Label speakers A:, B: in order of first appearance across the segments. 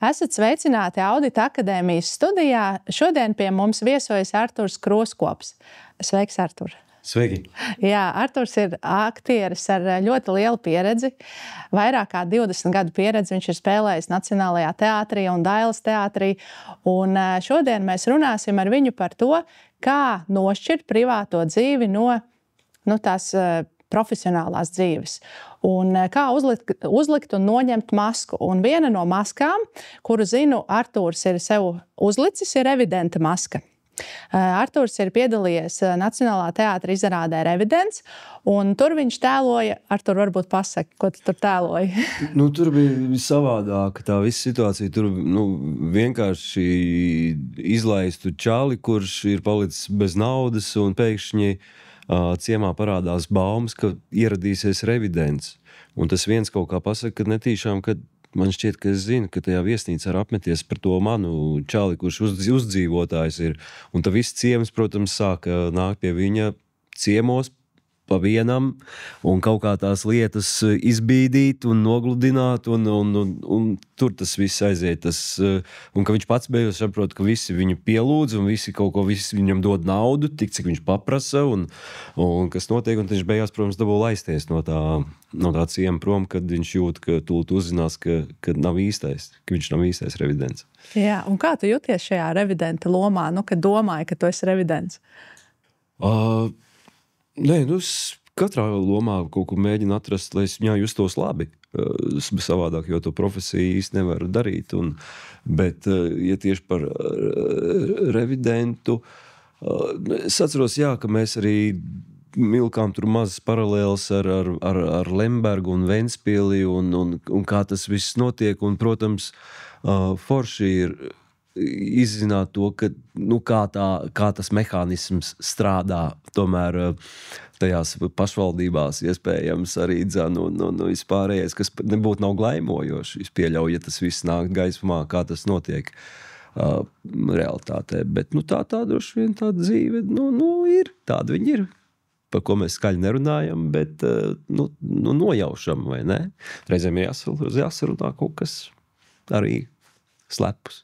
A: Esat sveicināti Audita akadēmijas studijā. Šodien pie mums viesojas Arturs Kroskops. Sveiks, Artur!
B: Sveiki!
A: Jā, Arturs ir aktieris ar ļoti lielu pieredzi. Vairāk kā 20 gadu pieredzi viņš ir spēlējis Nacionālajā teātrī un Dailes teātrī. Un šodien mēs runāsim ar viņu par to, kā nošķirt privāto dzīvi no tās profesionālās dzīves. Un kā uzlikt un noņemt masku. Un viena no maskām, kuru zinu, Arturs ir sev uzlicis, ir Revidenta maska. Arturs ir piedalījies Nacionālā teātra izrādē Revidents, un tur viņš tēloja. Artur, varbūt pasaki, ko tu tur tēloji?
B: Tur bija savādāk tā visa situācija. Tur vienkārši izlaistu čali, kurš ir palicis bez naudas, un pēkšņi ciemā parādās baumas, ka ieradīsies Revidents. Un tas viens kaut kā pasaka, ka netīšām, ka man šķiet, ka es zinu, ka tajā viesnīcā ir apmeties par to manu čali, kurš uzdzīvotājs ir. Un tā viss ciems, protams, sāka nākt pie viņa ciemos pa vienam un kaut kā tās lietas izbīdīt un nogludināt, un tur tas viss aiziet. Un ka viņš pats beigās saprot, ka visi viņu pielūdz un visi kaut ko viņam dod naudu, tik cik viņš paprasa, un kas notiek, un viņš beigās, protams, dabū laisties no tā ciema prom, kad viņš jūt, ka tūlīt uzzinās, ka nav īstais, ka viņš nav īstais Revidents.
A: Jā, un kā tu jūties šajā Revidenta lomā, kad domāji, ka tu esi Revidents?
B: Nē, es katrā lomā kaut ko mēģinu atrast, lai es viņā justos labi. Savādāk, jo to profesiju īsti nevaru darīt. Bet, ja tieši par Revidentu, es atceros, ka mēs arī milkām tur mazas paralēles ar Lembergu un Ventspili, un kā tas viss notiek. Un, protams, forši ir izzināt to, ka, kā tas mehānisms strādā tomēr tajās pašvaldībās iespējams arī un vispārējais, kas nebūtu nav glaimojoši. Es pieļauju, ja tas viss nāk gaismā, kā tas notiek realitātē. Bet tā droši vien tā dzīve ir. Tāda viņa ir. Par ko mēs skaļi nerunājam, bet nojaušam, vai ne? Reizēm jāsarunā kaut kas arī slepus.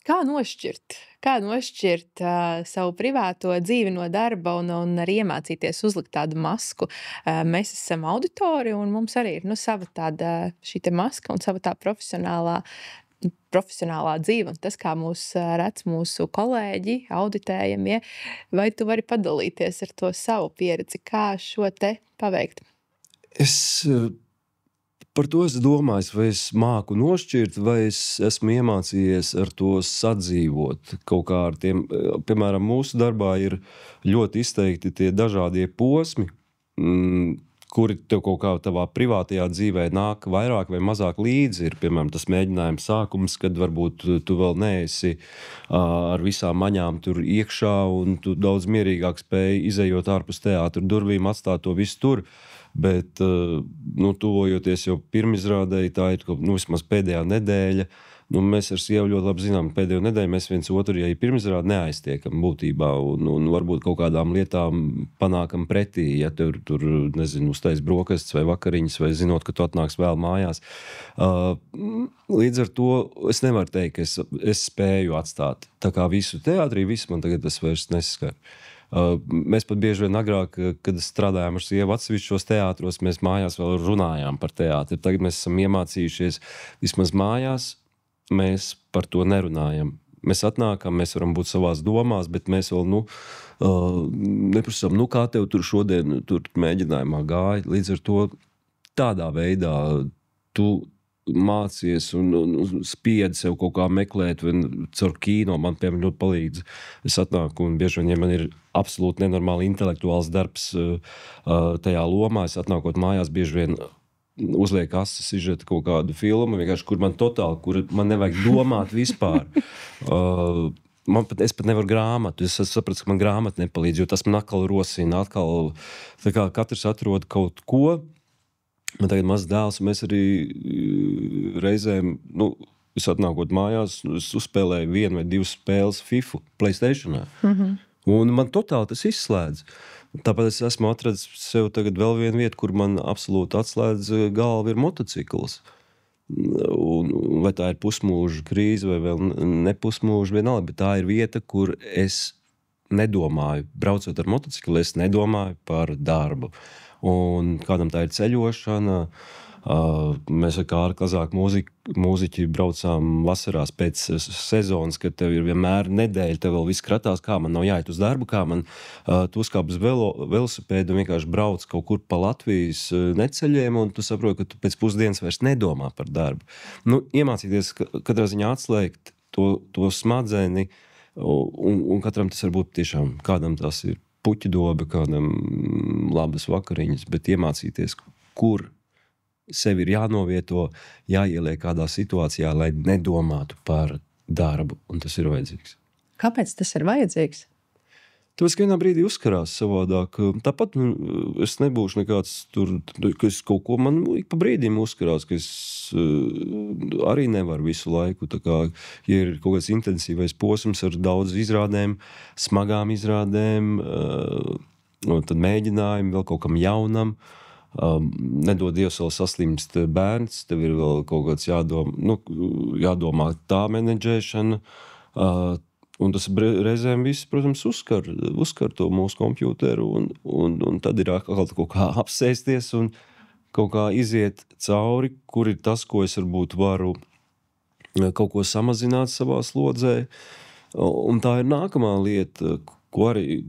C: Kā nošķirt savu privāto dzīvi no darba un arī iemācīties uzlikt tādu masku? Mēs esam auditori, un mums arī ir sava tāda šī te maska un sava tā profesionālā dzīve. Un tas, kā mūs redz mūsu kolēģi, auditējamie, vai tu vari padalīties ar to savu pieredzi? Kā šo te paveikt?
B: Par to es domāju, vai es māku nošķirt, vai es esmu iemācījies ar to sadzīvot. Kaut kā ar tiem, piemēram, mūsu darbā ir ļoti izteikti tie dažādie posmi, kuri tev kaut kā tavā privātajā dzīvē nāk vairāk vai mazāk līdzi. Ir, piemēram, tas mēģinājums sākums, kad varbūt tu vēl neesi ar visām maņām tur iekšā, un tu daudz mierīgāk spēji izejot ārpus teātra durvīm, atstāt to visu tur. Bet, tuvojoties jau pirmizrādēji, tā ir vismaz pēdējā nedēļa. Mēs ar sievu ļoti labi zinām, pēdējo nedēļu mēs viens otru, ja ir pirmizrāde, neaiztiekam būtībā. Un varbūt kaut kādām lietām panākam pretī, ja tur uztais brokastis vai vakariņas, vai zinot, ka tu atnāks vēl mājās. Līdz ar to es nevaru teikt, ka es spēju atstāt. Tā kā visu teātrī, visu man tagad tas vairs neskar. Mēs pat bieži vien agrāk, kad strādājām ar sievu atsevišķos teātros, mēs mājās vēl runājām par teātri. Tagad mēs esam iemācījušies vismaz mājās, mēs par to nerunājam. Mēs atnākam, mēs varam būt savās domās, bet mēs vēl neprasām, kā tev tur šodien tur mēģinājumā gāja. Līdz ar to tādā veidā tu mācies un spiedi sev kaut kā meklēt, vai caur kino man, piemēram, ļoti palīdz. Es atnāku, un bieži vien, ja man ir absolūti nenormāli intelektuāls darbs tajā lomā, es atnākot mājās, bieži vien uzliek asas izžet kaut kādu filmu, vienkārši, kur man nevajag domāt vispār. Es pat nevaru grāmatu, es sapratu, ka man grāmata nepalīdz, jo tas man atkal rosina, tā kā katrs atrod kaut ko. Man tagad mazs dēls, un mēs arī reizēm, es atnākot mājās, es uzspēlēju 1 vai 2 spēles FIFA, PlayStationā. Un man totāli tas izslēdz. Tāpēc es esmu atradis sev tagad vēl vienu vietu, kur man absolūti atslēdz galva ir motocikls. Un vai tā ir pusmūža krīze vai vēl nepusmūža, vienalga, bet tā ir vieta, kur es nedomāju, braucot ar motociklu, es nedomāju par darbu. Un kādam tā ir ceļošana. Mēs ar Kāri Kazāku mūziķi braucām vasarās pēc sezonas, kad tev ir vienmēr nedēļa, tev vēl viss kratās, kā man nav jāiet uz darbu, kā man tu uzkāp uz velosipēdu un vienkārši brauc kaut kur pa Latvijas neceļiem, un tu saproti, ka tu pēc pusdienas vairs nedomā par darbu. Nu, iemācīties katrā ziņā atslēgt to smadzeni, un katram tas var būt tiešām, kādam tas ir puķu dobe, kādam labas vakariņas, bet iemācīties, kur sevi ir jānovieto, jāieliek kādā situācijā, lai nedomātu par darbu, un tas ir vajadzīgs.
A: Kāpēc tas ir vajadzīgs?
B: Tāpēc, ka vienā brīdī uzkarās savādāk. Tāpat es nebūšu nekāds tur, ka es kaut ko man ik pa brīdīm uzkarās, ka es arī nevaru visu laiku. Tā kā, ja ir kaut kāds intensīvais posms ar daudz izrādēm, smagām izrādēm, tad mēģinājumi vēl kaut kam jaunam, nedod Dievs vēl saslimst bērns, tev ir vēl kaut kāds jādomā tā menedžēšana, un tas reizēm viss, protams, uzskar to mūsu kompjūteru, un tad ir atkal kaut kā apsēsties un kaut kā iziet cauri, kur ir tas, ko es varbūt varu kaut ko samazināt savā slodzē, un tā ir nākamā lieta, ko arī,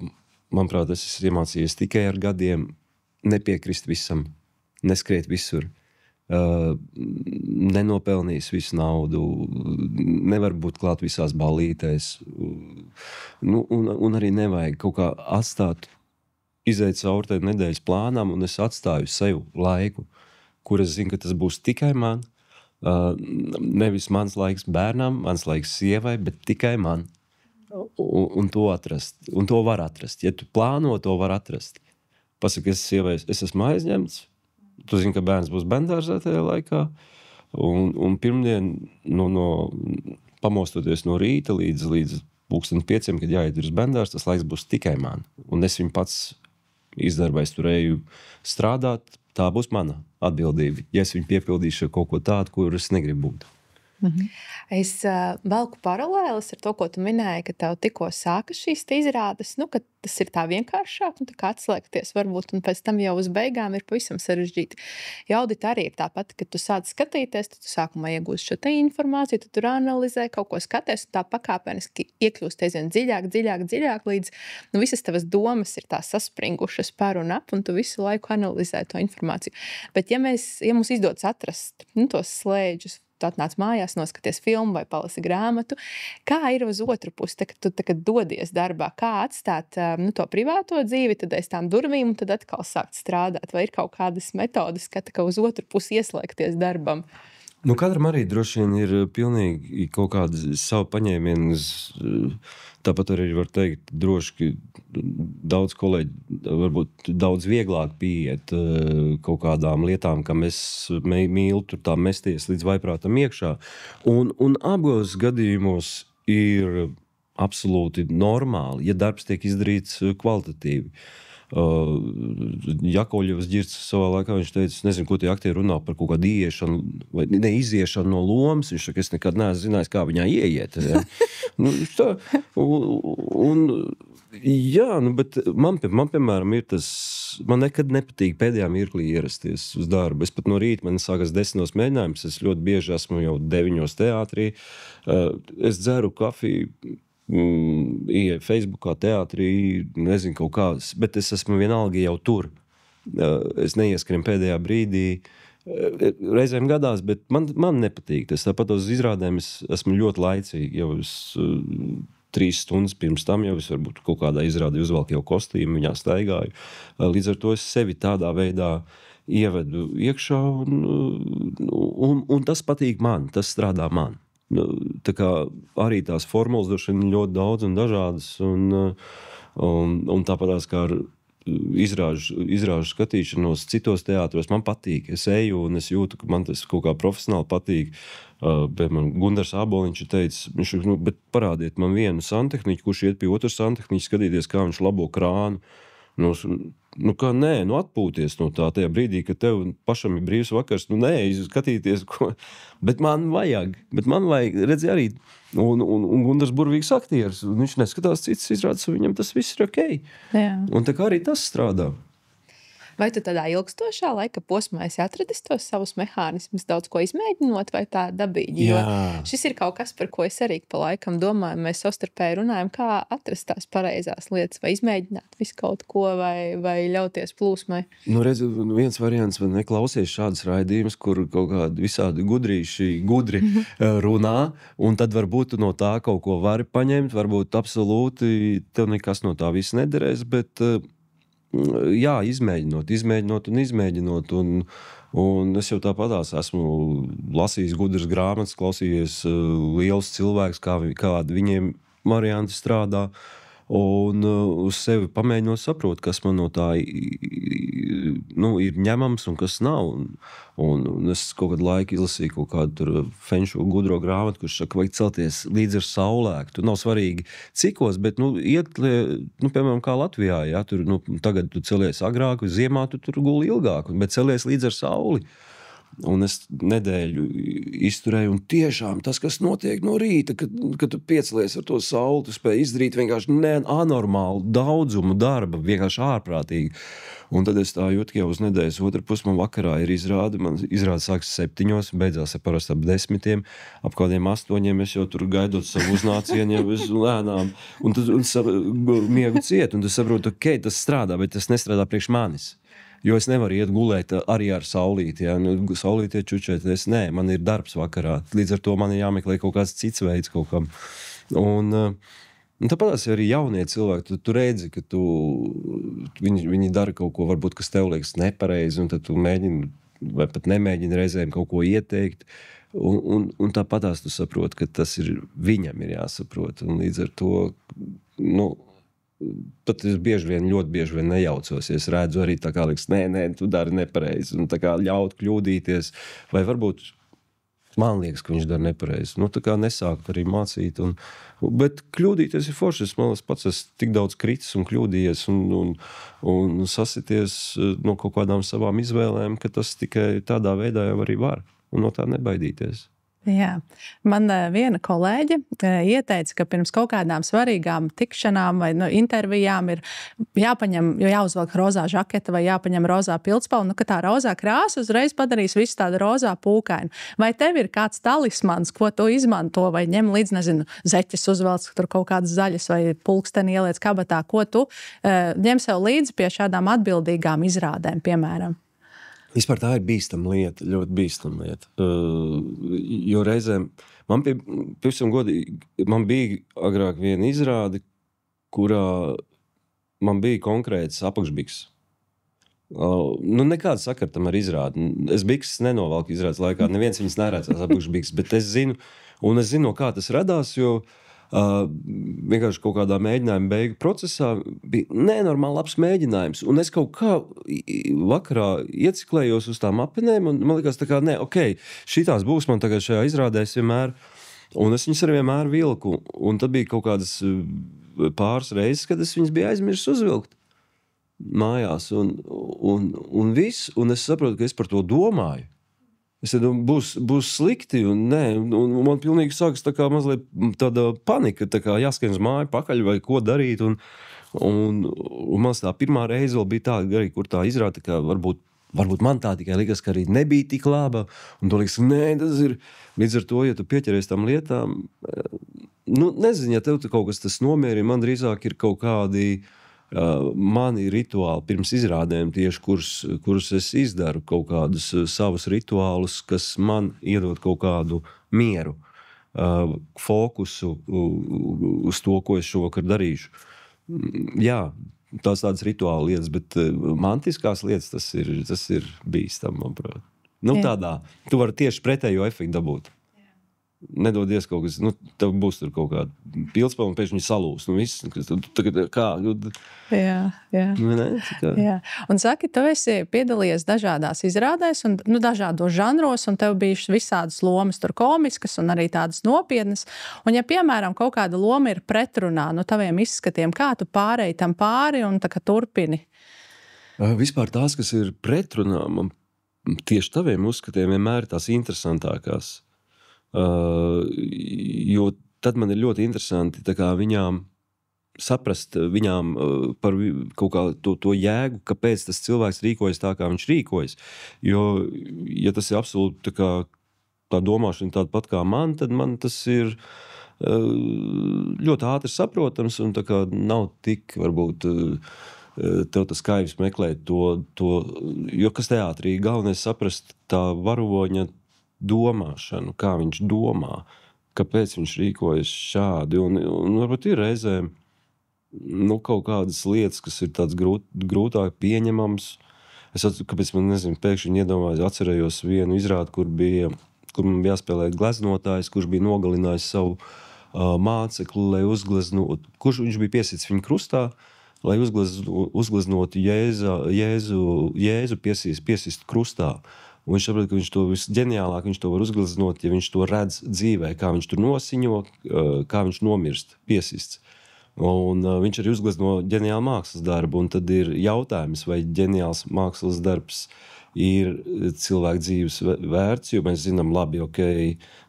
B: manuprāt, es esmu iemācījies tikai ar gadiem, nepiekrist visam, neskriet visur, nenopelnīs visu naudu, nevar būt klāt visās ballītēs, un arī nevajag kaut kā atstāt, izēt cauri tai nedēļas plānām, un es atstāju sev laiku, kur es zinu, ka tas būs tikai man, nevis mans laiks bērnam, mans laiks sievai, bet tikai man, un to atrast, un to var atrast. Ja tu plāno, to var atrast. Pasaka, es esmu aizņemts, tu zini, ka bērns būs bērndārzā tajā laikā, un pirmdien pamostoties no rīta līdz 5:00, kad jāiet uz bērndārzu, tas laiks būs tikai man. Un es viņu pats izdarbu, es tur eju strādāt, tā būs mana atbildība. Ja es viņu piepildīšu kaut ko tādu, kur es negribu būt.
C: Es velku paralēlis ar to, ko tu minēji, ka tev tikko sākas šīs izrādes, ka tas ir tā vienkāršāk, tā kā atslēgties varbūt, un pēc tam jau uz beigām ir pavisam sarežģīti. Jaudita arī ir tāpat, kad tu sāc skatīties, tad tu sākumā iegūsi šo te informāciju, tad tu analizē, kaut ko skaties, un tā pakāpeniski iekļūst aizvien dziļāk, līdz visas tavas domas ir tā saspringušas par un ap, un tu visu laiku analizē to informāciju. Bet ja mums izdodas atrast tos slēdžus, tu atnāc mājās, noskaties filmu vai palasi grāmatu. Kā ir uz otru pusi, kad tu dodies darbā? Kā atstāt to privāto dzīvi, tad aiz tām durvīm, un tad atkal sākt strādāt? Vai ir kaut kādas metodas, kā uz otru pusi ieslēgties darbam?
B: Katram arī droši vien ir pilnīgi kaut kāda savu paņēmienu. Tāpat arī var teikt droši, ka daudz kolēģi varbūt daudz vieglāk pieiet kaut kādām lietām, kam es mīlu tur tā mesties līdz vaiprātam iekšā. Un abos gadījumos ir absolūti normāli, ja darbs tiek izdarīts kvalitatīvi. Jakovļevs Ģirds savā laikā, viņš teica, es nezinu, ko tie aktieri runā par kaut kādu ieiešanu vai neiziešanu no lomas, viņš saka, es nekad neesmu zinājis, kā viņā ieiet. Ja? Bet man piemēram ir tas, man nekad nepatīk pēdējā mirklī ierasties uz darbu. Es pat no rīta, man sākas 10 mēģinājums, es ļoti bieži esmu jau 9 teātrī, es dzeru kafiju, ieeju Facebookā, teātrī, nezinu kaut kādas, bet es esmu vienalga jau tur. Es neieskriem pēdējā brīdī. Reizēm gadās, bet man nepatīk. Tas tāpat uz izrādēm es esmu ļoti laicīgi. Jau 3 stundas pirms tam jau es varbūt kaut kādā izrādē uzvelku jau kostīmu, viņā staigāju. Līdz ar to es sevi tādā veidā ievedu iekšā un tas patīk man, tas strādā man. Tā kā arī tās formulas droši vien ļoti daudz un dažādas, un tāpatās kā ar izrāžu skatīšanos citos teātros, man patīk. Es eju un es jūtu, ka man tas kaut kā profesionāli patīk. Piemēram, Gundars Āboliņš teica, bet parādiet man vienu santehniķu, kurš iet pie otru santehniķu, skatīties, kā viņš labo krānu. kā nē, atpūties no tā tajā brīdī, kad tev pašam ir brīvs vakars, nē, skatīties, ko, bet man vajag, redzi arī, un Gundars burvīgs aktieris, un viņš neskatās citas izrādes, un viņam tas viss ir okei.
A: Jā.
B: Un tā kā arī tas strādā.
C: Vai tu tādā ilgstošā laika posmā esi atradis tos savus mehānismus, daudz ko izmēģinot, vai tā dabīgi? Jo šis ir kaut kas, par ko es arī pa laikam domāju. Mēs savstarpēji runājam, kā atrast tās pareizās lietas, vai izmēģināt visu kaut ko, vai ļauties plūsmai.
B: Nu, redz, viens variants, vai neklausies šādas raidījumus, kur kaut kādi visādi gudri runā, un tad varbūt tu no tā kaut ko vari paņemt, varbūt absolūti tev nekas no tā viss nederēs, bet jā, izmēģinot, un es jau tāpatās esmu lasījis gudras grāmatas, klausījies liels cilvēks, kādi viņiem varianti strādā, un uz sevi pamēģinot saprot, kas man no tā ir ņemams un kas nav. Un es kaut kādu laiku izlasīju kaut kādu Fenšu gudro grāmatu, kurš saka, vajag celties līdz ar saulēku. Tur nav svarīgi cikos, bet piemēram, kā Latvijā, ja, tur, tagad tu celies agrāk, ziemā tu tur guli ilgāk, bet celies līdz ar sauli. Un es nedēļu izturēju, un tiešām tas, kas notiek no rīta, kad tu piecelies ar to sauli, tu spēj izdarīt vienkārši anormālu daudzumu darba, vienkārši ārprātīgi. Un tad es tā jūtu, ka jau uz nedēļas otru pusi man vakarā ir izrāde. Man izrāde sāks 7, beidzās parasti ap 10, ap kādiem 8 es jau tur gaidot savu uznācienu, jau es lēnām, un miegu ciet, un tu saprotu, ok, tas strādā, bet tas nestrādā priekš manis. Jo es nevaru iet gulēt arī ar saulīti, ja? Saulīti čučēties, nē, man ir darbs vakarā. Līdz ar to man ir jāmeklē kaut kāds cits veids kaut kam. Un tāpēc arī jaunie cilvēki, tu redzi, ka viņi dara kaut ko, varbūt, kas tev liekas nepareizi, un tad tu mēģini, vai pat nemēģini reizēm kaut ko ieteikt. Un tāpatās tu saproti, ka tas ir viņam ir jāsaprot. Un līdz ar to, pat es ļoti bieži vien nejaucos, ja es redzu arī tā kā liekas, nē, tu dari nepareizi, un tā kā ļaut kļūdīties, vai varbūt man liekas, ka viņš dara nepareizi. Tā kā nesākt arī mācīt, bet kļūdīties ir forši. Es pats esmu tik daudz kritis un kļūdījies un sasities no kaut kādām savām izvēlēm, ka tas tikai tādā veidā jau arī var, un no tā nebaidīties.
A: Jā. Man viena kolēģe ieteica, ka pirms kaut kādām svarīgām tikšanām vai intervijām ir jāpaņem, jāuzvelk rozā žaketa vai jāpaņem rozā pildspalva, ka tā rozā krāsa uzreiz padarīs visu tādu rozā pūkainu. Vai tev ir kāds talismans, ko tu izmanto, vai ņem līdz, zeķes uzvelc, tur kaut kādas zaļas vai pulksteni ieliec kabatā, ko tu ņem sev līdzi pie šādām atbildīgām izrādēm, piemēram?
B: Vispār tā ir bīstama lieta, ļoti bīstama lieta. Jo reizēm man bija agrāk viena izrāde, kurā man bija konkrēts apakšbiks. Nekāda sakara tam ar izrādi. Es bikses nenovalku izrādes laikā, neviens viņas neredzās apakšbiks, bet es zinu, no kā tas radās, jo vienkārši kaut kādā mēģinājuma beigu procesā bija nenormāli labs mēģinājums. Un es kaut kā vakarā ieciklējos uz tām apenēm, un man likās tā kā, šitās būs man tagad šajā izrādēs vienmēr, un es viņas arī vienmēr vilku. Un tad bija kaut kādas pāris reizes, kad es viņas biju aizmirsis uzvilkt mājās, un viss, un es saprotu, ka es par to domāju. Es domāju, būs slikti, un man pilnīgi sākas tā kā mazliet tāda panika, tā kā jāskrien uz māju pakaļ vai ko darīt, un man tā pirmā reize vēl bija tā, arī, kur tā izrāda, ka varbūt man tā tikai likas, ka arī nebija tik laba, un tu liekas, tas ir, līdz ar to, ja tu pieķeries tam lietām, nezinu, ja tev kaut kas tas nomierina, man drīzāk ir kaut kādi mani rituāli pirms izrādēm tieši, kurus es izdaru, kaut kādus savus rituālus, kas man iedod kaut kādu mieru, fokusu uz to, ko es šovakar darīšu. Jā, tās tādas rituāla lietas, bet mantiskās lietas tas ir bīstam, manuprāt. Tādā, tu vari tieši pretējo efektu dabūt. Nedodies kaut kas, tev būs tur kaut kāda pildspalva un pēkšņi salūs. Viss, tagad kā?
A: Jā. Jā. Un saki, tu esi piedalījies dažādās izrādēs un dažādos žanros, un tev bija visādas lomas tur komiskas un arī tādas nopietnas. Un ja, piemēram, kaut kāda loma ir pretrunā taviem izskatiem, kā tu pārēji tam pāri un tā kā turpini?
B: Vispār tās, kas ir pretrunā, man tieši taviem uzskatiem vienmēr ir tās interesantākās. Jo tad man ir ļoti interesanti tā kā viņām saprast viņām par kaut kā to jēgu, kāpēc tas cilvēks rīkojas tā, kā viņš rīkojas. Jo, ja tas ir absolūti tā kā tā domāšana tāda pat kā man, tad man tas ir ļoti ātri saprotams un tā kā nav tik, varbūt, tev tas kaivs meklēt to, jo kas teātrī galvenais saprast tā varoņa domāšanu, kā viņš domā, kāpēc viņš rīkojas šādi. Un varbūt ir reizēm kaut kādas lietas, kas ir tāds grūtāk pieņemams. Kāpēc man, nezinu, pēkšņi atcerējos vienu izrādi, kur man jāspēlē gleznotājs, kurš bija nogalinājis savu mācekli, lai uzgleznotu, viņš bija piesits viņa krustā, lai uzgleznotu Jēzu piesist krustā. Un viņš saprot, ka viņš to visģeniālāk, viņš to var uzgleznot, ja viņš to redz dzīvē, kā viņš tur nosiņo, kā viņš nomirst, piesists. Un viņš arī uzglezno ģeniālu mākslas darbu, un tad ir jautājums, vai ģeniāls mākslas darbs ir cilvēku dzīves vērts, jo mēs zinām labi,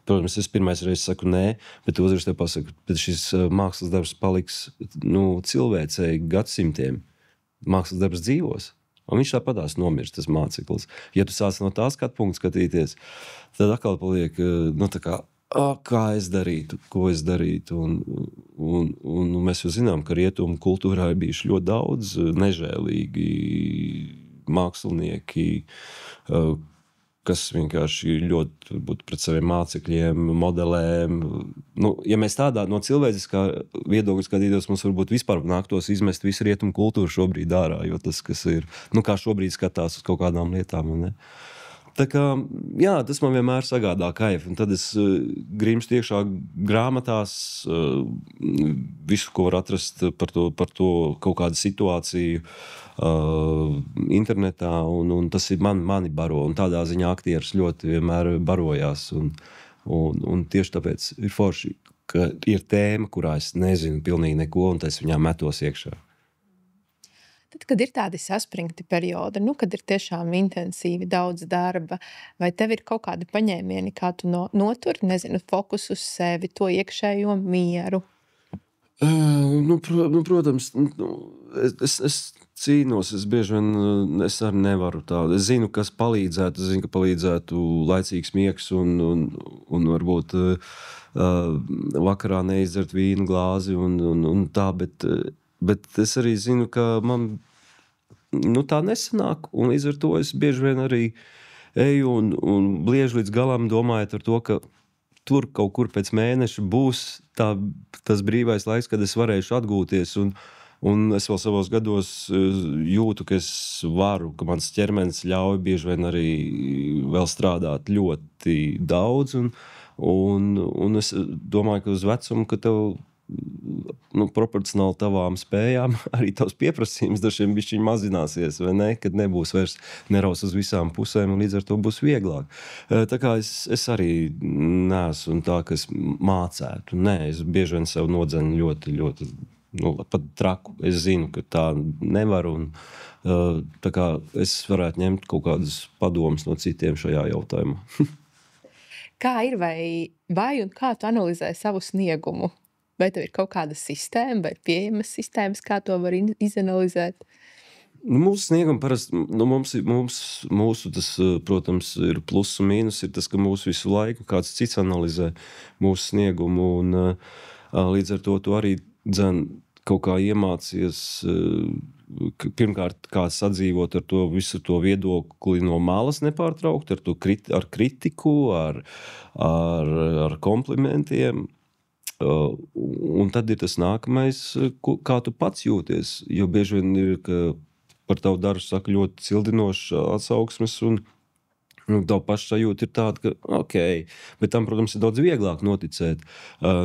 B: protams, es pirmais reiz saku nē, bet otrs tev pasaku, bet šis mākslas darbs paliks cilvēcei gadsimtiem. Mākslas darbs dzīvos, un viņš tāpatās nomirst, tas māceklis. Ja tu sāc no tā skatu punktu skatīties, tad atkal paliek, tā kā, kā es darītu, ko es darītu. Un mēs jau zinām, ka rietumu kultūrā ir bijuši ļoti daudz nežēlīgi mākslinieki, kas vienkārši ļoti varbūt pret saviem mācekļiem, modelēm. Ja mēs tādā no cilvēciskā viedokļa skatītos, mums varbūt vispār nāktos izmest visu rietumu kultūru šobrīd ārā, jo tas, kas ir, kā šobrīd skatās uz kaut kādām lietām, ne? Tā kā, jā, tas man vienmēr sagādā kaifu, un tad es grimstu iekšā grāmatās, visu, ko var atrast par to kaut kādu situāciju internetā, un tas ir mani baro, un tādā ziņā aktieris ļoti vienmēr barojās, un tieši tāpēc ir forši, ka ir tēma, kurā es nezinu pilnīgi neko, un es viņā metos iekšā.
C: Tad, kad ir tādi saspringti periodi, kad ir tiešām intensīvi daudz darba, vai tev ir kaut kādi paņēmieni, kā tu noturi, nezinu, fokusu uz sevi, to iekšējo mieru?
B: Protams, es cīnos, es bieži vien es arī nevaru tādu. Es zinu, kas palīdzētu, es zinu, ka palīdzētu laicīgs miegs un varbūt vakarā neizdzert vīnu glāzi un tā, bet es arī zinu, ka man tā nesanāk, un līdz ar to es bieži vien arī eju un bliežu līdz galam domājot ar to, ka tur kaut kur pēc mēneša būs tas brīvais laiks, kad es varēšu atgūties, un es vēl savos gados jūtu, ka es varu, ka mans ķermenis ļauj bieži vien arī vēl strādāt ļoti daudz, un es domāju, ka uz vecumu, ka tev proporcionāli tavām spējām arī tavs pieprasījums dažiem bišķiņ mazināsies, vai ne? Kad nebūs vairs neraus uz visām pusēm, un līdz ar to būs vieglāk. Tā kā es arī neesmu tā, ka es mācētu. Nē, es bieži vien sev nodzenu ļoti, ļoti, pat traku. Es zinu, ka tā nevar, un tā kā es varētu ņemt kaut kādas padomas no citiem šajā jautājumā.
C: Kā ir vai un kā tu analizē savu sniegumu? Vai tev ir kaut kāda sistēma vai pieejamas sistēmas, kā to var izanalizēt?
B: Mūsu snieguma parasti, mūsu tas, protams, ir plus un mīnus, ir tas, ka mūsu visu laiku kāds cits analizē mūsu sniegumu, un līdz ar to tu arī kaut kā iemācies, pirmkārt, kā sadzīvot ar to visu to viedokli no malas nepārtraukt, ar kritiku, ar komplimentiem. Un tad ir tas nākamais, kā tu pats jūties, jo bieži vien ir, ka par tavu darbu saka ļoti cildinošs atsauksmes, un tavu pašu sajūta ir tāda, ka bet tam, protams, ir daudz vieglāk noticēt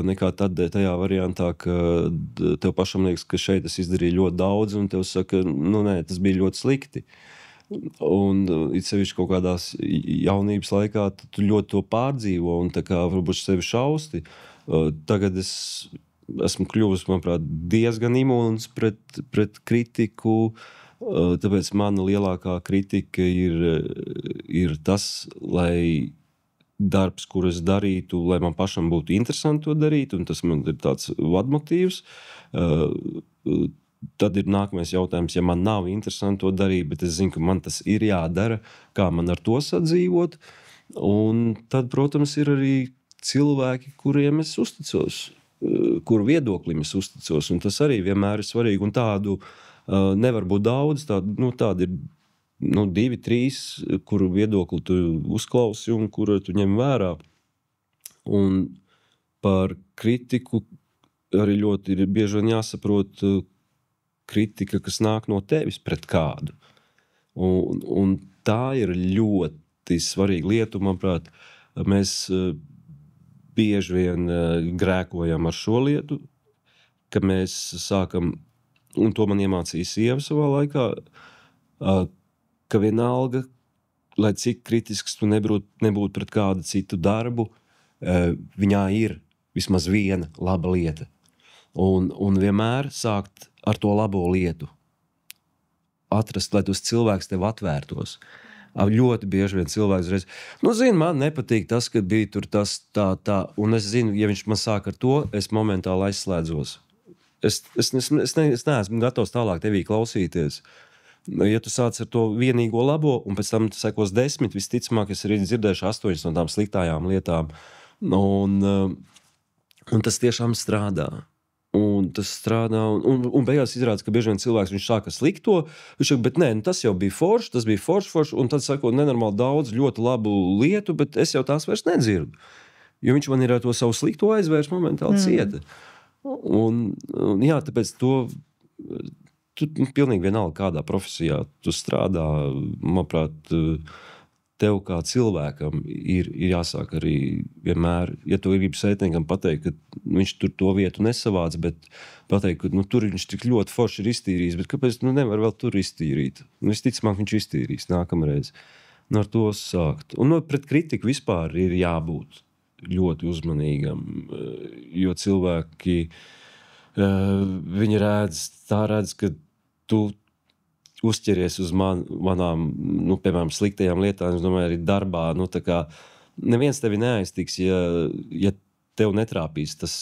B: nekā tajā variantā, ka tev pašam liekas, ka šeit es izdarīju ļoti daudz, un tev saka, nē, tas bija ļoti slikti. Un it sevišķi kaut kādās jaunības laikā tu ļoti to pārdzīvo, un tā kā varbūt sevi šausti. Tagad es esmu kļuvis, manuprāt, diezgan imūns pret kritiku, Tāpēc mana lielākā kritika ir tas, lai darbs, kur es darītu, lai man pašam būtu interesanti to darīt, un tas man ir tāds vadmotīvs. Tad ir nākamais jautājums, ja man nav interesanti to darīt, bet es zinu, ka man tas ir jādara, kā man ar to sadzīvot. Un tad, protams, ir arī cilvēki, kuriem es uzticos, kuru viedoklim es uzticos, un tas arī vienmēr ir svarīgi, un tādu nevar būt daudz, tādi ir 2, 3, kuru viedokli tu uzklausi un kuru tu ņem vērā. Un par kritiku arī ļoti ir bieži vien jāsaprot kritika, kas nāk no tevis pret kādu. Un tā ir ļoti svarīga lieta, manuprāt. Mēs bieži vien grēkojam ar šo lietu, ka mēs sākam, un to man iemācīja sieva savā laikā, ka vienalga, lai cik kritisks tu nebūtu pret kādu citu darbu, viņā ir vismaz viena laba lieta. Un vienmēr sākt ar to labo lietu. Atrast, lai tos cilvēks tev atvērtos. Ļoti bieži vien cilvēks reiz, zinu, man nepatīk tas, ka bija tur tas tā, un es zinu, ja viņš man sāk ar to, es momentāli aizslēdzos. Es neesmu gatavs tālāk tevī klausīties. Ja tu sāc ar to vienīgo labo, un pēc tam sekos 10, visticamāk, es arī dzirdēšu 8 no tām sliktajām lietām. Un tas tiešām strādā. Un tas strādā, un beigās izrādās, ka bieži vien cilvēks viņš sāk ar slikto, viņš saka, bet nē, tas jau bija forši, tas bija forši, un tad sako nenormāli daudz ļoti labu lietu, bet es jau tās vairs nedzirdu. Jo viņš man ir ar to savu slikto aizvērs momentāli cieta. Un jā, tāpēc tu pilnīgi vienalga kādā profesijā tu strādā, manuprāt, tev kā cilvēkam ir jāsāk arī vienmēr, ja tu gribi sētniekam pateikt, ka viņš tur to vietu nesavāc, bet pateikt, ka tur viņš tik ļoti forši ir iztīrījis, bet kāpēc nevar vēl tur iztīrīt? Visticamāk viņš iztīrīs nākamreiz. Ar to sākt. Un pret kritiku vispār ir jābūt ļoti uzmanīgam, jo cilvēki viņi redz, ka tu uzķeries uz manām, piemēram, sliktajām lietām, es domāju, arī darbā, tā kā neviens tevi neaiztiks, ja tev netrāpīs tas,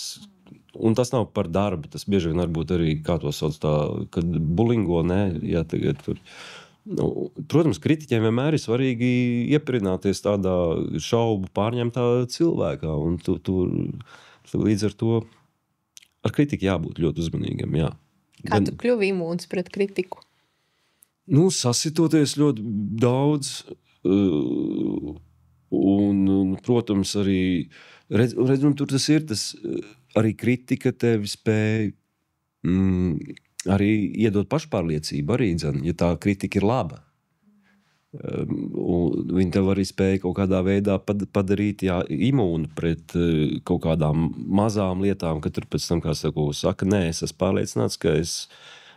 B: un tas nav par darbu, tas bieži vien varbūt arī, kā to sauc tā, kad bulingo, ja tagad tur. Protams, kritiķiem vienmēr ir svarīgi iepirināties tādā šaubu pārņemtā cilvēkā, un tu līdz ar to ar kritiku jābūt ļoti uzmanīgam, jā.
C: Kā tu kļuvi imūns pret kritiku?
B: Sasitoties ļoti daudz, un protams, arī un tur tas ir, arī kritika tevi spēj arī iedot pašpārliecību, arī, ja tā kritika ir laba. Viņi tev arī spēja kaut kādā veidā padarīt imūnu pret kaut kādām mazām lietām, ka tur pēc tam, kā saka, nē, es esmu pārliecināts, ka es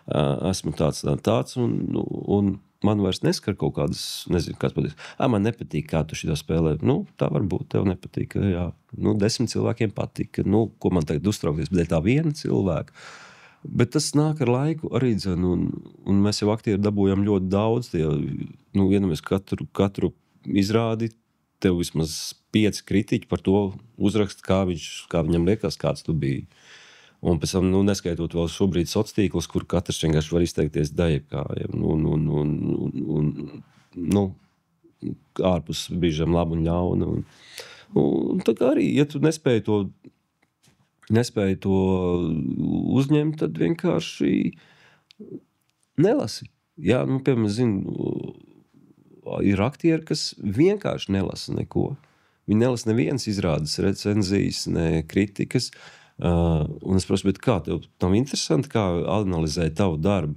B: esmu tāds, un man vairs neskar kaut kādas, nezinu, kāds pateiks, man nepatīk, kā tu šitā spēlē. Tā varbūt tev nepatīk, jā. 10 cilvēkiem patīk, ko man tagad uztraukties, bet tā viena cilvēka. Bet tas nāk ar laiku arī, un mēs jau aktieri dabūjam ļoti daudz, vienamies katru izrādi, tev vismaz 5 kritiķi par to uzrakst, kā viņam liekas, kāds tu biji. Un pēc tam, neskaitot vēl šobrīd sociālos, kur katrs vienkārši var izteikties daļkājiem, ārpus brīžiem labu un ļaunu. Un tā kā arī, ja tu nespēji to uzņemt, tad vienkārši nelasi. Jā, piemēram, zinu, ir aktieri, kas vienkārši nelasa neko. Viņi nelasa nevienas izrādes, recenzijas, ne kritikas. Un es prasu, bet kā tev nav interesanti, kā analizēt tavu darbu?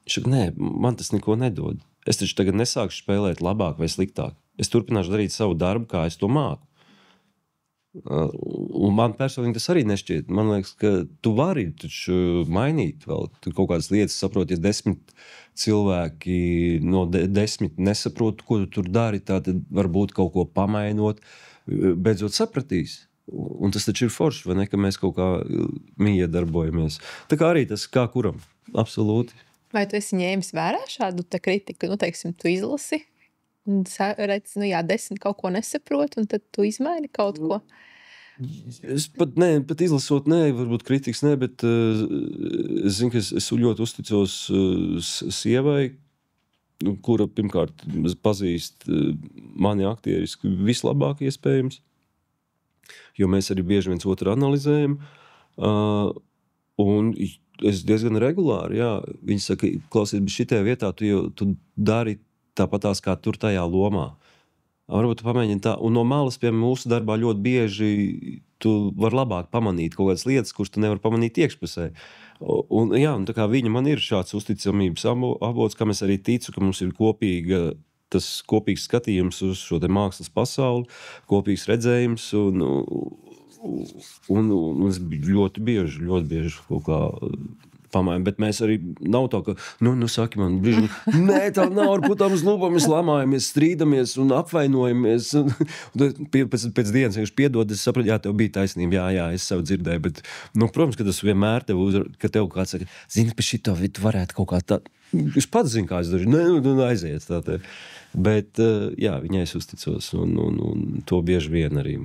B: Viņš saka, nē, man tas neko nedod. Es taču tagad nesākšu spēlēt labāk vai sliktāk. Es turpināšu darīt savu darbu, kā es to māku. Un man personīgi tas arī nešķiet. Man liekas, ka tu vari taču mainīt vēl kaut kādas lietas, saprot, ja 10 cilvēki no 10 nesaprot, ko tu tur dari, tad varbūt kaut ko pamainot, beidzot sapratīs. Un tas taču ir forši, vai ne, ka mēs kaut kā miedarbojamies. Tā kā arī tas kā kuram, absolūti.
C: Vai tu esi ņēmis vērā šādu kritiku? Teiksim, tu izlasi un redz, 10 kaut ko nesaprot, un tad tu izmaini kaut ko.
B: Es pat izlasot, varbūt kritikas, bet es zinu, ka es ļoti uzticos sievai, kura pirmkārt pazīst mani aktieriski vislabāk iespējams, jo mēs arī bieži viens otru analizējam. Un es diezgan regulāri, viņi saka, klausies, bet šitajā vietā tu dari tāpatās kā tur tajā lomā. Varbūt tu pamēģini tā, un no malas, piemēram, mūsu darbā ļoti bieži tu vari labāk pamanīt kaut kādas lietas, kuras tu nevari pamanīt iekšpusē. Un tā kā viņa man ir šāds uzticamības avots, kam es arī ticu, ka mums ir tas kopīgs skatījums uz šo te mākslas pasauli, kopīgs redzējums, un es ļoti bieži kaut kā pamājam, bet mēs arī nav tā, ka, saki man, brīži, tā nav, ar putām uz lūpām, mēs lamājamies, strīdamies un apvainojamies, un pēc dienas vienkārši piedod, es sapratu, tev bija taisnība, es sev dzirdēju, bet, protams, ka tas vienmēr ka tev kāds saka, zini, pa šito, tu varētu kaut kā tā, es pats zinu, kā es dažu, aiziet tā te, bet, viņai es uzticos, un to bieži vien arī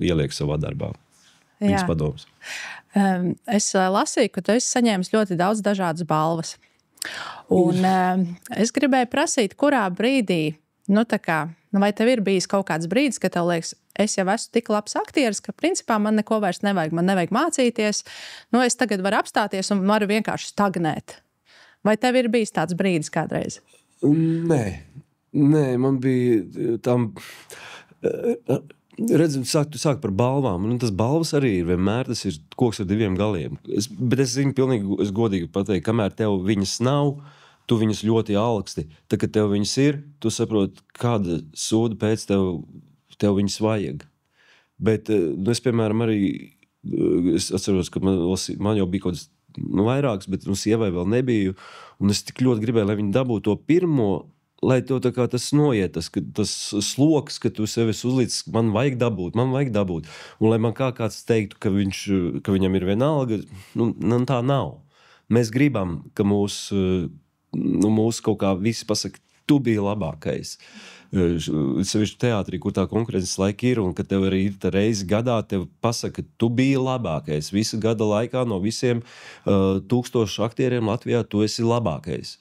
B: ieliek savā darbā. Viņas padoms.
A: Es lasīju, ka tu esi saņēmis ļoti daudz dažādas balvas. Un es gribēju prasīt, kurā brīdī, vai tev ir bijis kaut kāds brīdis, ka tev liekas, es jau esmu tik labs aktieris, ka principā man neko vairs nevajag, man nevajag mācīties, es tagad varu apstāties un varu vienkārši stagnēt. Vai tev ir bijis tāds brīdis kādreiz?
B: Nē, man bija tam... Redzam, sāk par balvām, un tas balvas arī ir vienmēr, tas ir koks ar diviem galiem. Bet es zinu pilnīgi, es godīgi pateicu, kamēr tev viņas nav, tu viņas ļoti augsti. Tad, kad tev viņas ir, tu saproti, kāda soda pēc tev viņas vajag. Bet es, piemēram, arī, es atceros, ka man jau bija kaut kāds vairāks, bet sievai vēl nebija, un es tik ļoti gribēju, lai viņi dabūtu to pirmo, lai to tā kā tas noiet, tas sloks, ka tu sevi uzlicis, man vajag dabūt, un lai man kāds teiktu, ka viņam ir vienalga, tā nav. Mēs gribam, ka mūs kaut kā visi pasaka, tu biji labākais. Sevišķi teātrī, kur tā konkurences laika ir, un ka tev arī ir reizi gadā, tev pasaka, tu biji labākais. Visu gada laikā no visiem 1000 aktieriem Latvijā tu esi labākais.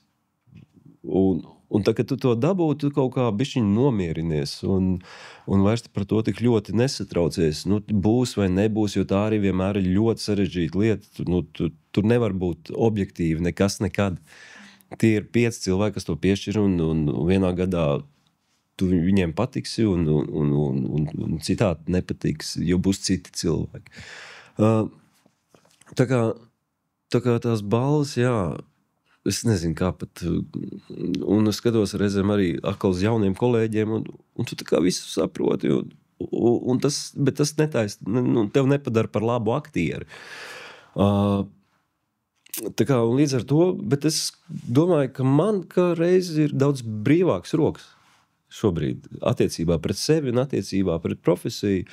B: Un tā, kad tu to dabū, tu kaut kā bišķiņ nomierinies un vairs par to tik ļoti nesatraucies. Būs vai nebūs, jo tā arī vienmēr ir ļoti sarežģīta lieta. Tur nevar būt objektīvi nekas nekad. Tie ir 5 cilvēki, kas to piešķir, un vienā gadā tu viņiem patiksi, un citādi nepatiks, jo būs citi cilvēki. Tā kā tās balvas, es nezinu, kā pat, un es skatos reizēm arī atkal uz jauniem kolēģiem, un tu tā kā visu saproti, bet tas tev nepadara par labu aktieri. Tā kā, un līdz ar to, bet es domāju, ka man kā reizi ir daudz brīvāks rokas šobrīd attiecībā pret sevi un attiecībā pret profesiju,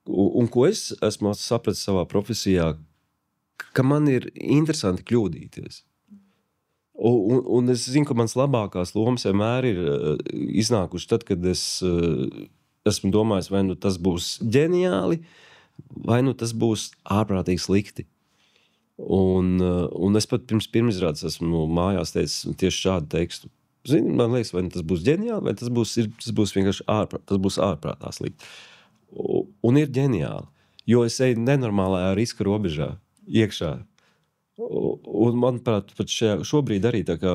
B: un ko es esmu sapratis savā profesijā, ka man ir interesanti kļūdīties. Un es zinu, ka mans labākās lomas vienmēr ir iznākuši tad, kad es esmu domājis, vai tas būs ģeniāli, vai tas būs ārprātīgi slikti. Un es pat pirmizrādes esmu mājās teicis tieši šādu tekstu. Zini, man liekas, vai tas būs ģeniāli, vai tas būs vienkārši ārprātā slikti. Un ir ģeniāli, jo es eju nenormālajā riska robežā iekšā. Un manuprāt, pat šobrīd arī tā kā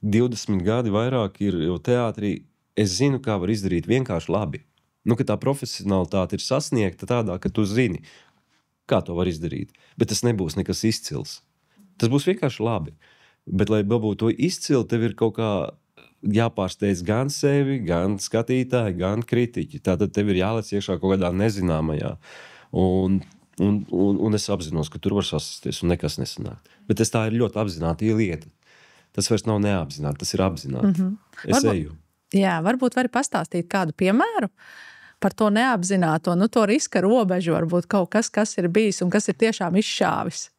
B: 20 gadi vairāk ir jau teātrī, es zinu, kā var izdarīt vienkārši labi. Ka tā profesionalitāte ir sasniegta tādā, ka tu zini, kā to var izdarīt. Bet tas nebūs nekas izcils. Tas būs vienkārši labi. Bet, lai būtu to izcili, tev ir kaut kā jāpārsteidz gan sevi, gan skatītāji, gan kritiķi. Tātad tev ir jālec iekšā kaut kādā nezināmajā. Un es apzinos, ka tur var sasisties un nekas nesanāk. Bet tā ir ļoti apzināta lieta. Tas vairs nav neapzināti, tas ir apzināti. Es eju.
A: Jā, varbūt vari pastāstīt kādu piemēru par to neapzināto, to riska robežu, varbūt kaut kas ir bijis un kas ir tiešām izšāvis.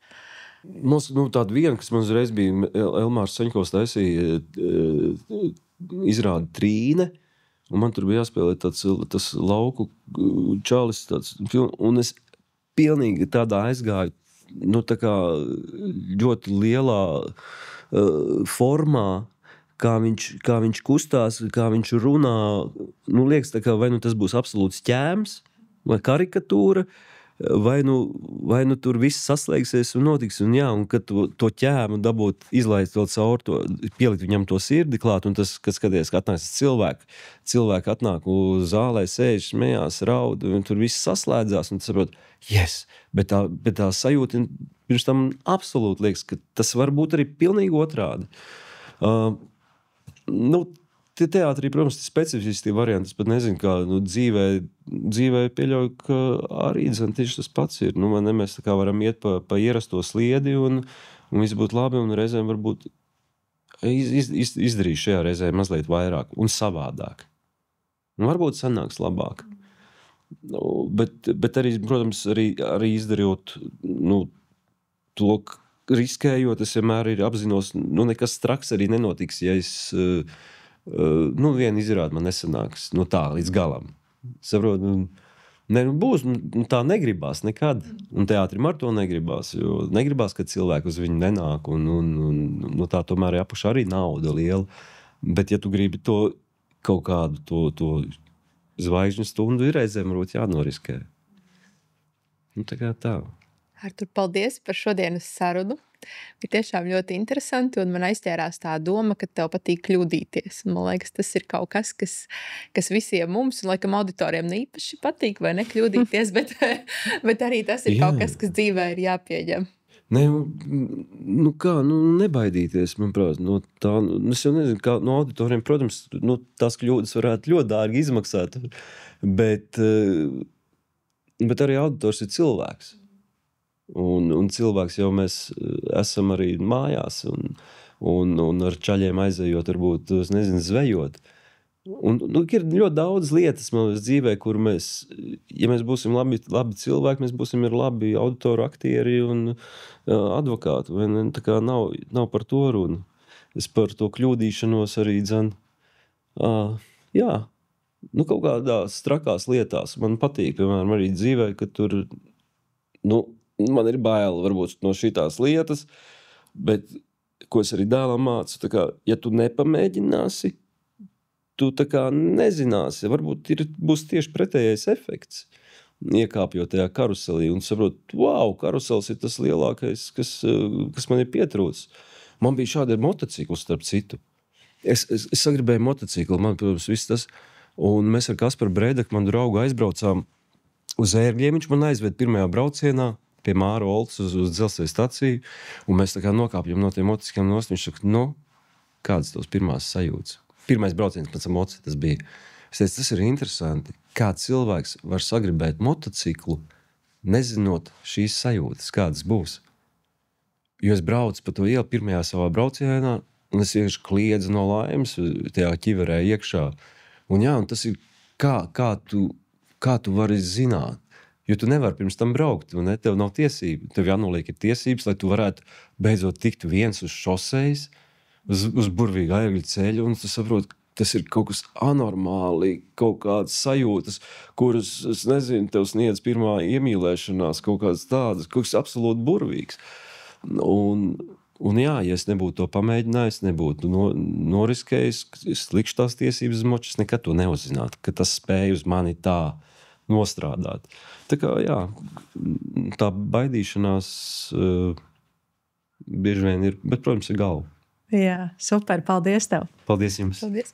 B: Tāda viena, kas man uzreiz bija, Elmārs Saņkovs taisīja izrādi Trīne, un man tur bija jāspēlē tas lauku čalis, un es pilnīgi tādā aizgāju, tā kā ļoti lielā formā, kā viņš kustās, kā viņš runā, liekas tā kā vai tas būs absolūts ķēms vai karikatūra, vai tur viss saslēgsies un notiks, un kad to ķēmu dabūt, izlaist vēl caur to, pielikt viņam to sirdi klāt, un tas, kad skaties, ka atnāks cilvēki atnāk uz zālē, sēž, smējās, raud, un tur viss saslēdzās, un tu saprot, yes, bet tā sajūta pirms tam absolūti liekas, ka tas var būt arī pilnīgi otrādi. Teātrī, protams, specifiski varianti, es pat nezinu, kā dzīvē pieļauju, ka arī tieši tas pats ir. Mēs tā kā varam iet pa ierasto sliedi un viss būtu labi, un reizēm varbūt izdarīt šajā reizē mazliet vairāk un savādāk. Varbūt sanāks labāk. Bet arī, protams, arī izdarot to, riskējot, es vienmēr apzinos, nekas traks arī nenotiks, ja es viena izrāda man nesanāks tā līdz galam. Saprot, būs, tā negribās nekad. Un teātrim ar to negribās, jo negribās, ka cilvēki uz viņu nenāk, un tā tomēr jāpuš arī nauda liela. Bet ja tu gribi to kaut kādu to zvaigžņu stundu, ir reizēm varbūt jānoriskē. Tā kā tā.
C: Artur, paldies par šodienas sarunu. Bija tiešām ļoti interesanti, un man aizķērās tā doma, ka tev patīk kļūdīties. Man liekas, tas ir kaut kas, kas visiem mums, un laikam auditoriem īpaši patīk, vai nekļūdīties, bet arī tas ir kaut kas dzīvē ir jāpieņem.
B: Nebaidīties, manuprāt, es jau nezinu, kā no auditoriem, protams, tās kļūdas varētu ļoti dārgi izmaksāt, bet arī auditors ir cilvēks. Un cilvēks jau mēs esam arī mājās un ar čaļiem aizejot, varbūt, nezinu, zvejot. Un ir ļoti daudz lietas manas dzīvē, kur ja mēs būsim labi cilvēki, mēs būsim ir labi auditoru aktieri un advokāti. Tā kā nav par to runa. Es par to kļūdīšanos arī kaut kādās trakās lietās. Man patīk, piemēram, arī dzīvē, ka tur, man ir bail varbūt no šitās lietas, bet, ko es arī dēlam mācu, tā kā, ja tu nepamēģināsi, tu tā kā nezināsi, varbūt būs tieši pretējais efekts, iekāpjot tajā karuselī un saprot, wow, karusels ir tas lielākais, kas man ir pietrūcis. Man bija šādi motocikli, starp citu. Es sagribēju motocikli, man, protams, viss tas, un mēs ar Kasparu Breidaku, manu draugu, aizbraucām uz Ērgļiem, viņš man aizved pirmajā braucienā, pie Māra Oltas uz dzelzceļa staciju, un mēs tā kā nokāpjam no tiem motocikliem nost, viņš saka, kādas tos pirmās sajūtas? Pirmais brauciens pēc motocikla tas bija. Es teicu, tas ir interesanti, kā cilvēks var sagribēt motociklu, nezinot šīs sajūtas, kādas būs. Jo es braucu pa to ielu pirmajā savā braucienā, un es vienkārši kliedzu no laimes tajā ķiverē iekšā. Un tas ir, kā tu vari zināt. Jo tu nevari pirms tam braukt, tev nav tiesība. Tev jānoliek ir tiesības, lai tu varētu beidzot tikt viens uz šosejas, uz burvīgu Ērgļu ceļu, un tu saproti, tas ir kaut kas anormāli, kaut kādas sajūtas, kuras, es nezinu, tev sniedz pirmā iemīlēšanās, kaut kādas tādas, kaut kas absolūti burvīgs. Un ja es nebūtu to pamēģinājis, nebūtu noriskējis, es likšu tās tiesības uz močas, nekad to neuzzinātu, ka tas spēja uz mani tā nostrādāt. Tā kā, tā baidīšanās bieži vien ir, bet, protams, ir galva.
A: Jā, super, paldies tev.
B: Paldies jums.
C: Paldies.